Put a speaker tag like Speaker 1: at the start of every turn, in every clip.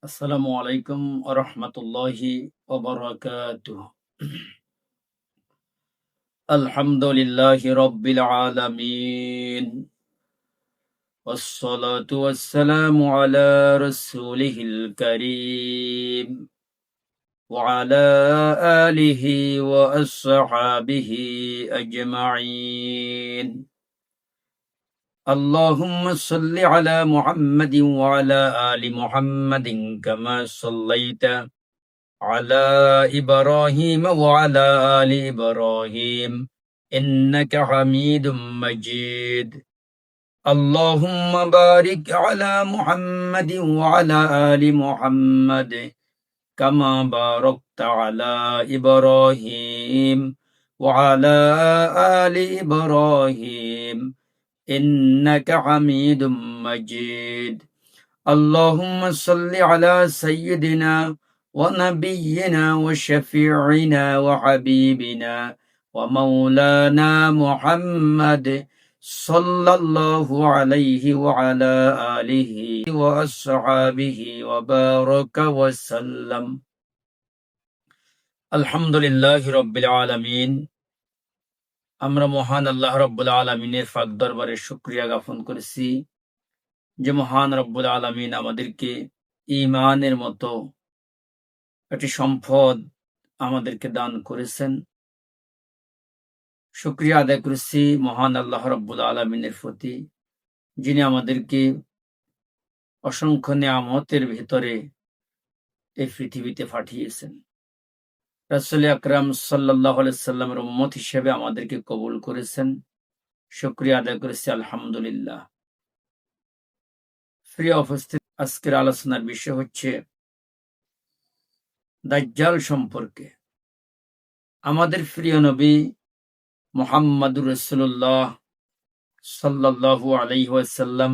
Speaker 1: আসসালামু আলাইকুম ওয়া রাহমাতুল্লাহি ওয়া বারাকাতুহু। আলহামদুলিল্লাহি রাব্বিল আলামিন। ওয়াসসালাতু ওয়াসসালামু আলা রাসূলিহিল কারীম ওয়া আলা আলিহি ওয়া আসহাবিহি আজমাইন। اللهم صل على محمد وعلى آل محمد كما صليت على إبراهيم وعلى آل إبراهيم إنك حميد مجيد. اللهم بارك على محمد وعلى آل محمد كما باركت على إبراهيم وعلى آل إبراهيم إنك حميد مجيد. اللهم صل على سيدنا ونبينا وشفيعنا وحبيبنا ومولانا محمد صلى الله عليه وعلى آله وأصحابه وبارك وسلم. আলহামদুলিল্লাহি রাব্বিল আলামিন। আমরা মহান আল্লাহ রাব্বুল আলামিনের পাক দরবারে শুকরিয়া জ্ঞাপন করেছি যে মহান রব্বুল আলামিন আমাদেরকে ঈমানের মতো একটি সম্পদ আমাদেরকে দান করেছেন। শুকরিয়া আদায় করেছি মহান আল্লাহ রাব্বুল আলামিনের প্রতি, যিনি আমাদেরকে অসংখ্য নিয়ামতের ভিতরে এই পৃথিবীতে পাঠিয়েছেন। রাসূল আকরাম সাল্লাল্লাহু আলাইহি সাল্লামের উম্মত হিসেবে আমাদেরকে কবুল করেছেন। শুকরিয়া আদায় করেছি আলহামদুলিল্লাহ। প্রিয় উপস্থিত, আজকের আলোচনার বিষয় হচ্ছে দাজ্জাল সম্পর্কে। আমাদের প্রিয় নবী মুহাম্মাদুর রাসূলুল্লাহ সাল্লাল্লাহু আলাইহি ওয়াসাল্লাম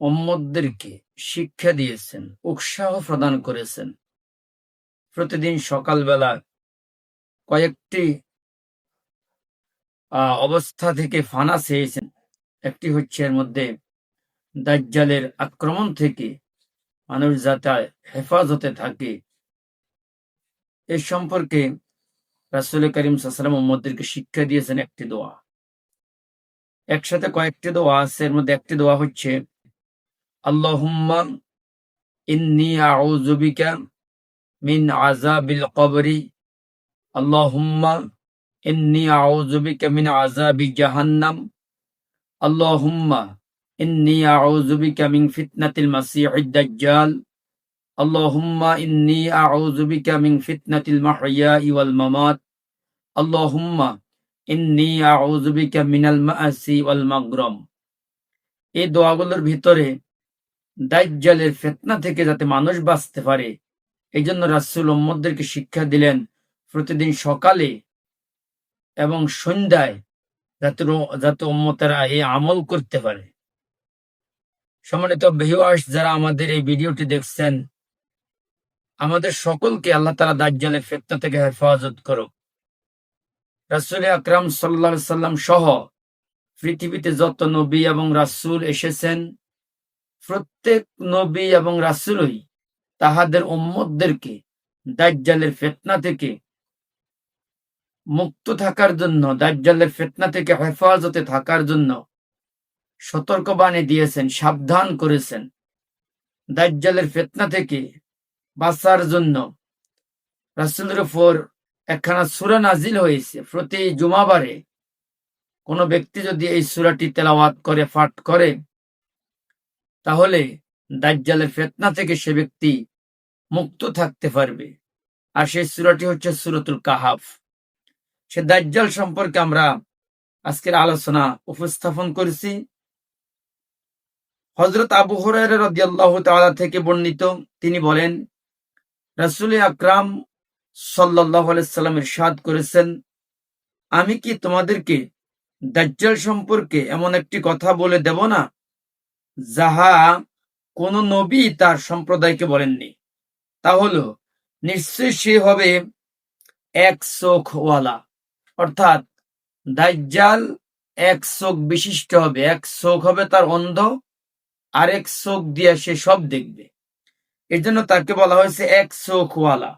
Speaker 1: উম্মতদেরকে শিক্ষা দিয়েছেন, উৎসাহ প্রদান করেছেন। প্রতিদিন সকালবেলা কয়েকটি অবস্থা থেকে ফানা চেয়েছেন। একটি হচ্ছে এর মধ্যে দাজ্জালের আক্রমণ থেকে মানুষ যাতে হেফাজতে থাকে, এ সম্পর্কে রাসূল করিম সাল্লাল্লাহু আলাইহি ওয়াসাল্লাম উম্মতদেরকে শিক্ষা দিয়েছেন একটি দোয়া। একসাথে কয়েকটি দোয়া আছে, এর মধ্যে একটি দোয়া হচ্ছে আল্লাহুম্মা ইন্নী আউযু বিকা মিন আযাবিল কবরি, আল্লাহুম্মা ইন্নী আউযু বিকা মিন আযাবি জাহান্নাম, আল্লাহুম্মা ইন্নী আউযু বিকা মিন ফিতনাতিল মাসীহিদ দাজ্জাল, আল্লাহুম্মা ইন্নী আউযু বিকা মিন ফিতনাতিল মাহইয়াই ওয়াল মামাত, আল্লাহুম্মা ইন্নী আউযু বিকা মিনাল মাআসি ওয়াল মাগরাম। এই দোয়াগুলোর ভিতরে দাজ্জালের ফিতনা থেকে যাতে মানুষ বাঁচতে পারে, এই জন্য রাসূল উম্মতদেরকে শিক্ষা দিলেন প্রতিদিন সকালে এবং সন্ধ্যায় যাতে উম্মতেরা এই আমল করতে পারে। সম্মানিত ভিউয়ার্স, যারা আমাদের এই ভিডিওটি দেখছেন, আমাদের সকলকে আল্লাহ তাআলা দাজ্জালের ফিতনা থেকে হেফাজত করুক। রাসূল আকরাম সাল্লাল্লাহু আলাইহি সাল্লাম সহ পৃথিবীতে যত নবী এবং রাসূল এসেছেন, প্রত্যেক নবী এবং রাসূলই তাহাদের উম্মতদেরকে দাজ্জালের ফিতনা থেকে মুক্ত থাকার জন্য, দাজ্জালের ফিতনা থেকে হেফাজতে থাকার জন্য সতর্কবাণী দিয়েছেন, সাবধান করেছেন। দাজ্জালের ফিতনা থেকে বাঁচার জন্য রাসূলের উপর একখানা সূরা নাজিল হয়েছে। প্রতি জুমাবারে কোনো ব্যক্তি যদি এই সূরাটি তেলাওয়াত করে, পাঠ করে, তাহলে দাজ্জালের ফিতনা থেকে সে ব্যক্তি মুক্ত থাকতে পারবে। আর সেই সূরাটি হচ্ছে সূরাতুল কাহাফ। সে দাজ্জাল সম্পর্কে আমরা আজকের আলোচনা উপস্থাপন করেছি। হযরত আবু হুরায়রা রাদিয়াল্লাহু তাআলা থেকে বর্ণিত, তিনি বলেন, রাসূল আকরাম সাল্লাল্লাহু আলাইহি সাল্লাম ইরশাদ করেছেন, আমি কি তোমাদেরকে দাজ্জাল সম্পর্কে এমন একটি কথা বলে দেব না যাহা কোন নবী তার সম্প্রদায়কে বলেননি? তা হলো, নিশ্চয় সে হবে এক চোখওয়ালা, অর্থাৎ দাজ্জাল এক চোখ বিশিষ্ট হবে। এক চোখ হবে তার অন্ধ, আরেক চোখ দিয়ে সে সব দেখবে। এই জন্য তাকে বলা হয়েছে এক চোখওয়ালা।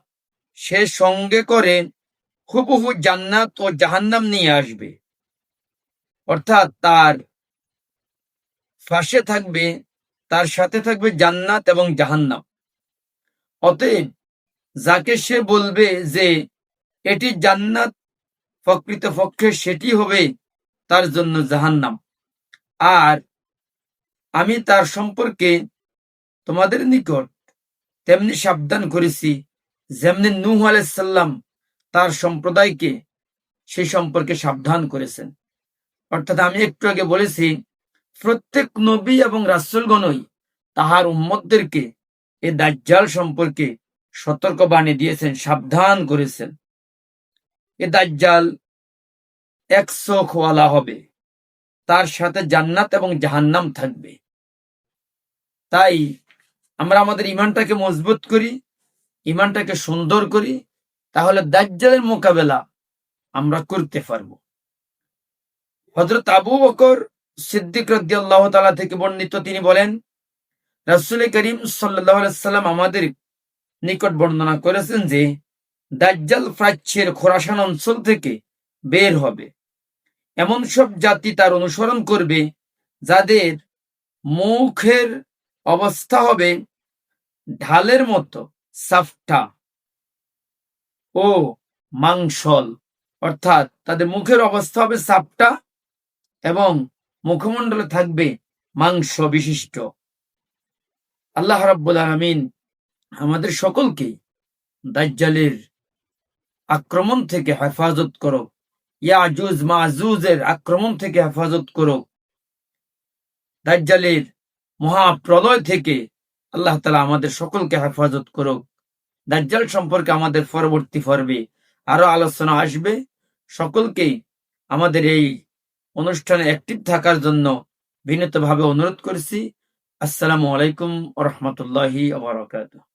Speaker 1: সে সঙ্গে করে হুবহু জান্নাত ও জাহান্নাম নিয়ে আসবে, অর্থাৎ তার পাশে থাকবে, তার সাথে থাকবে জান্নাত এবং জাহান্নাম। অতএব যাকে সে বলবে যে এটি জান্নাত, প্রকৃতপক্ষে সেটি হবে তার জন্য জাহান্নাম। আর আমি তার সম্পর্কে তোমাদের নিকট তেমনি সাবধান করেছি যেমনি নূহ আলাইহিস সালাম তার সম্প্রদায়কে সেই সম্পর্কে সাবধান করেছেন। অর্থাৎ আমি একটু আগে বলেছি, প্রত্যেক নবী এবং রাসূলগণই তাহার উম্মতদেরকে এই দাজ্জাল সম্পর্কে সতর্ক বাণী দিয়েছেন, সাবধান করেছেন। এ দাজ্জাল এক চোখওয়ালা হবে, তার সাথে জান্নাত এবং জাহান্নাম থাকবে। তাই আমরা আমাদের ঈমানটাকে মজবুত করি, ঈমানটাকে সুন্দর করি, তাহলে দাজ্জালের মোকাবেলা আমরা করতে পারবো। হযরত আবু বকর সিদ্দিক রাদিয়াল্লাহু তাআলা থেকে বর্ণিত, তিনি বলেন, রাসূল করিম সাল্লাল্লাহু আলাইহি ওয়াসাল্লাম আমাদের নিকট বর্ণনা করেছেন যে দাজ্জাল প্রাচ্যের খোরাসান অঞ্চল থেকে বের হবে। এমন সব জাতি তার অনুসরণ করবে যাদের মুখের অবস্থা হবে ঢালের মতো সাফটা ও মাংসল, অর্থাৎ তাদের মুখের অবস্থা হবে সাপটা এবং মুখমণ্ডলে থাকবে মাংস বিশিষ্ট। আল্লাহ রাব্বুল আলামিন আমাদের সকলকে দাজ্জালের আক্রমণ থেকে হেফাজত করো, ইয়াজুজ মাজুজের আক্রমণ থেকে হেফাজত করো, দাজ্জালের মহাপ্রলয় থেকে আল্লাহ তাআলা আমাদের সকলকে হেফাজত করুক। দাজ্জাল সম্পর্কে আমাদের পরবর্তী পর্বে আরো আলোচনা আসবে। সকলকেই আমাদের এই অনুষ্ঠানে অ্যাক্টিভ থাকার জন্য বিনীতভাবে অনুরোধ করছি। আসসালামু আলাইকুম ওয়া রাহমাতুল্লাহি ওয়া বারাকাতুহু।